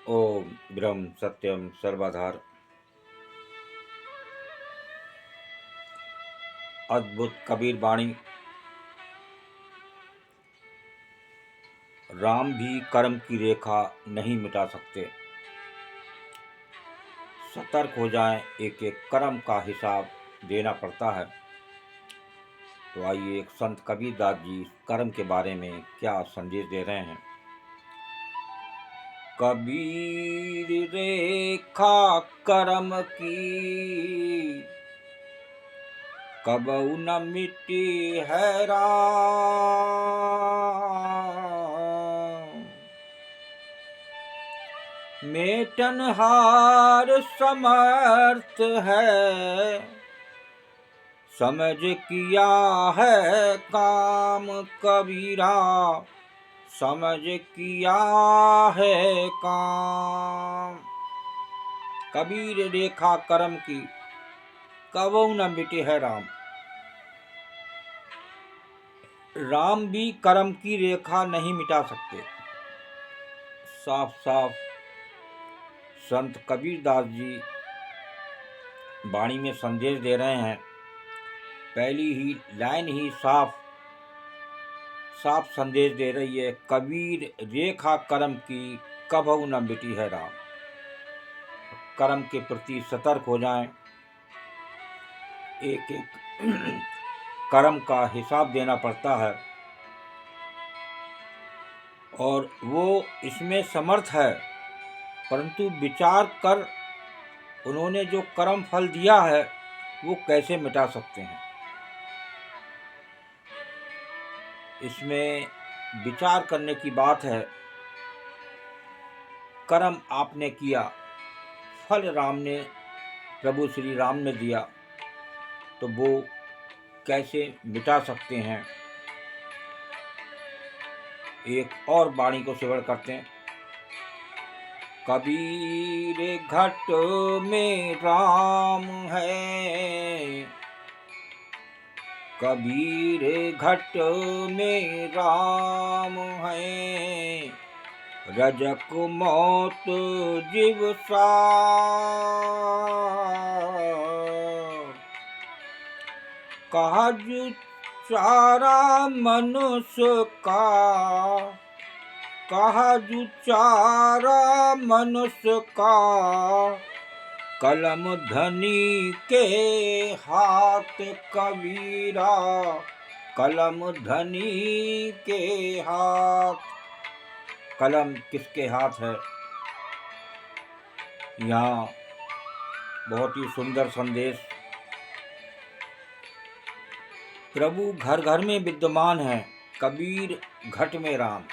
ओम ब्रह्म सत्यम सर्वाधार। अद्भुत कबीर वाणी। राम भी कर्म की रेखा नहीं मिटा सकते। सतर्क हो जाएं, एक एक कर्म का हिसाब देना पड़ता है। तो आइए, एक संत कबीर दास जी कर्म के बारे में क्या संदेश दे रहे हैं। कबीर रेखा कर्म की, कबहु न मिटी है राम। मेटनहार समर्थ है, समझ किया है काम कबीरा, समझ किया है काम। कबीर रेखा कर्म की, कबहु न मिटे है राम। राम भी कर्म की रेखा नहीं मिटा सकते। साफ साफ संत कबीर दास जी वाणी में संदेश दे रहे हैं। पहली ही लाइन ही साफ साफ संदेश दे रही है, कबीर रेखा कर्म की, कबहु न मिटी है राम। कर्म के प्रति सतर्क हो जाएं, एक एक कर्म का हिसाब देना पड़ता है और वो इसमें समर्थ है, परंतु विचार कर उन्होंने जो कर्म फल दिया है वो कैसे मिटा सकते हैं। इसमें विचार करने की बात है। कर्म आपने किया, फल राम ने, प्रभु श्री राम ने दिया, तो वो कैसे मिटा सकते हैं। एक और वाणी को श्रवण करते हैं। कबीर घट में राम है, कबीर घट में राम है, रजक मौत जीव सा, कहा जो चारा मनुष्य का, कहा जो चारा मनुष्य का, कलम धनी के हाथ कबीरा, कलम धनी के हाथ। कलम किसके हाथ है। यहाँ बहुत ही सुंदर संदेश। प्रभु घर घर में विद्यमान है, कबीर घट में राम।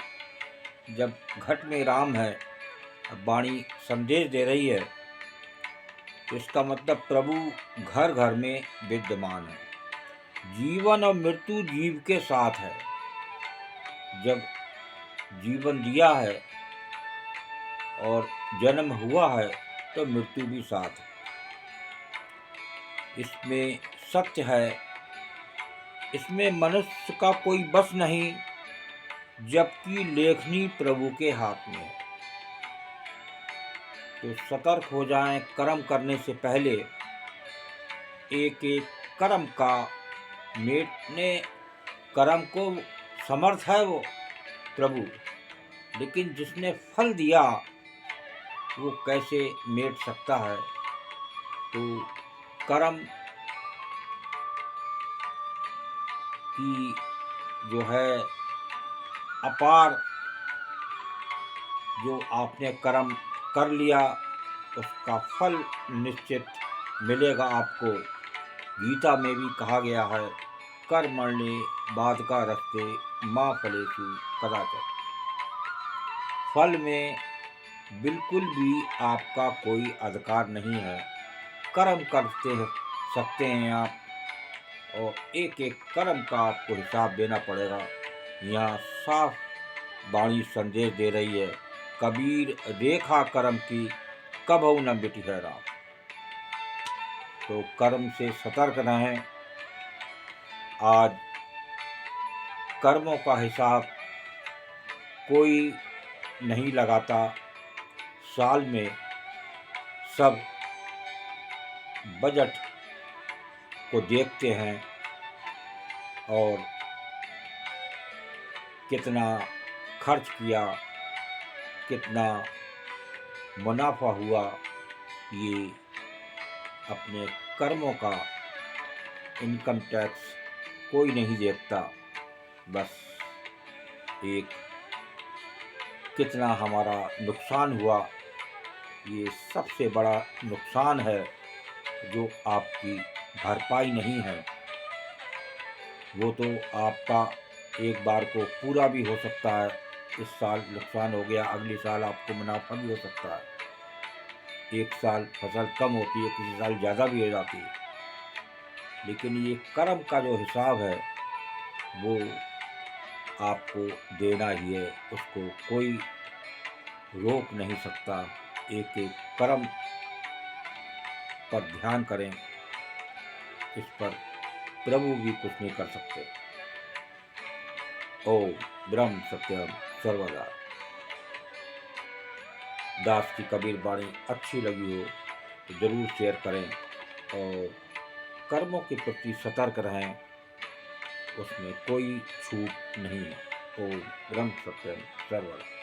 जब घट में राम है, अब वाणी संदेश दे रही है, तो इसका मतलब प्रभु घर घर में विद्यमान है। जीवन और मृत्यु जीव के साथ है। जब जीवन दिया है और जन्म हुआ है तो मृत्यु भी साथ है। इसमें सत्य है, इसमें मनुष्य का कोई बस नहीं, जबकि लेखनी प्रभु के हाथ में है। तो सतर्क हो जाएं, कर्म करने से पहले। एक एक कर्म का मेटने, कर्म को समर्थ है वो प्रभु, लेकिन जिसने फल दिया वो कैसे मेट सकता है। तो कर्म की जो है अपार, जो आपने कर्म कर लिया उसका फल निश्चित मिलेगा आपको। गीता में भी कहा गया है, कर्मण्ये बाधका रस्ते माँ फलेषु कदाचन। फल में बिल्कुल भी आपका कोई अधिकार नहीं है। कर्म करते सकते हैं आप, और एक एक कर्म का आपको हिसाब देना पड़ेगा। यहाँ साफ वाणी संदेश दे रही है, कबीर रेखा कर्म की, कबहु न मिटी है राम। तो कर्म से सतर्क रहें। आज कर्मों का हिसाब कोई नहीं लगाता। साल में सब बजट को देखते हैं और कितना खर्च किया, कितना मुनाफा हुआ, ये अपने कर्मों का इनकम टैक्स कोई नहीं देखता। बस एक कितना हमारा नुकसान हुआ, ये सबसे बड़ा नुकसान है जो आपकी भरपाई नहीं है। वो तो आपका एक बार को पूरा भी हो सकता है, इस साल नुकसान हो गया, अगले साल आपको मुनाफा भी हो सकता है। एक साल फसल कम होती है, किसी साल ज़्यादा भी हो जाती है, लेकिन ये कर्म का जो हिसाब है वो आपको देना ही है, उसको कोई रोक नहीं सकता। एक एक कर्म पर ध्यान करें, इस पर प्रभु भी कुछ नहीं कर सकते। ओम ब्रह्म सत्यम सर्वदा। दास की कबीर वाणी अच्छी लगी हो तो जरूर शेयर करें और कर्मों के प्रति सतर्क रहें, उसमें कोई छूट नहीं है। ओम ब्रह्म सत्यम सर्वदा।